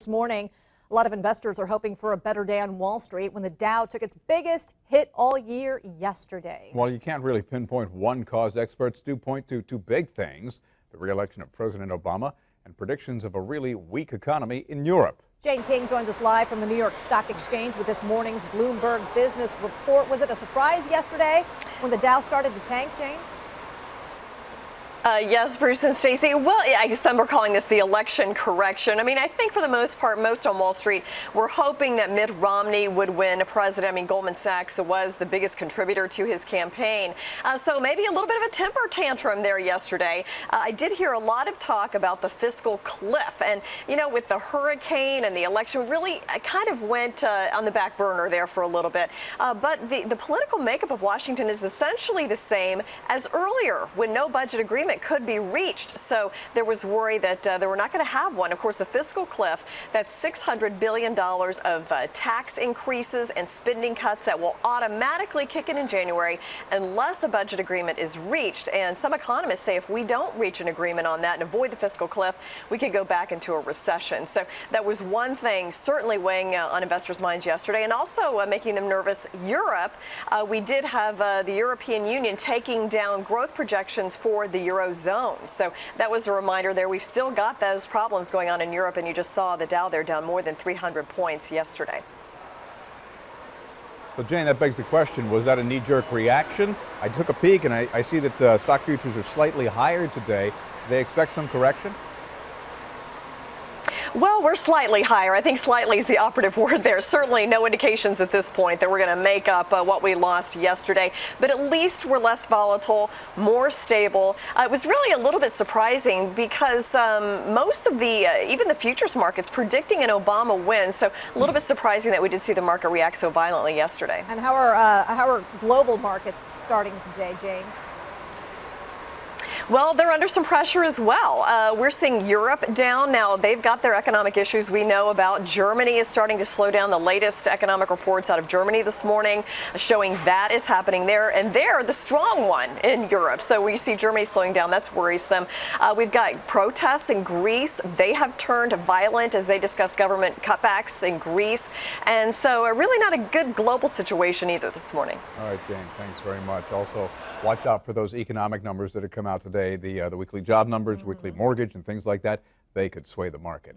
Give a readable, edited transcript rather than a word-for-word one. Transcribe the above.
This morning, a lot of investors are hoping for a better day on Wall Street when the Dow took its biggest hit all year yesterday. Well, you can't really pinpoint one cause. Experts do point to two big things: the re-election of President Obama and predictions of a really weak economy in Europe. Jane King joins us live from the New York Stock Exchange with this morning's Bloomberg Business Report. Was it a surprise yesterday when the Dow started to tank, Jane? Yes, Bruce and Stacey. Well, I guess some are calling this the election correction. I mean, I think for the most part, most on Wall Street were hoping that Mitt Romney would win president. I mean, Goldman Sachs was the biggest contributor to his campaign. So maybe a little bit of a temper tantrum there yesterday. I did hear a lot of talk about the fiscal cliff. And, you know, with the hurricane and the election, really kind of went on the back burner there for a little bit. But the political makeup of Washington is essentially the same as earlier when no budget agreement could be reached. So there was worry that they were not going to have one. Of course, a fiscal cliff, that's $600 billion of tax increases and spending cuts that will automatically kick in January unless a budget agreement is reached. And some economists say if we don't reach an agreement on that and avoid the fiscal cliff, we could go back into a recession. So that was one thing certainly weighing on investors' minds yesterday, and also making them nervous. Europe, we did have the European Union taking down growth projections for the Eurozone. So that was a reminder there. We've still got those problems going on in Europe, and you just saw the Dow there down more than 300 points yesterday. So, Jane, that begs the question, was that a knee-jerk reaction? I took a peek, and I see that stock futures are slightly higher today. Do they expect some correction? Well, we're slightly higher. I think slightly is the operative word there. Certainly no indications at this point that we're going to make up what we lost yesterday. But at least we're less volatile, more stable. It was really a little bit surprising because most of even the futures markets predicting an Obama win. So a little bit surprising that we did see the market react so violently yesterday. And how are global markets starting today, Jane? Well, they're under some pressure as well. We're seeing Europe down. Now, they've got their economic issues we know about. Germany is starting to slow down. The latest economic reports out of Germany this morning showing that is happening there. And they're the strong one in Europe. So when you see Germany slowing down, that's worrisome. We've got protests in Greece. They have turned violent as they discuss government cutbacks in Greece. And so really not a good global situation either this morning. All right, Jane, thanks very much. Also, watch out for those economic numbers that have come out today, the weekly job numbers, weekly mortgage, and things like that. They could sway the market.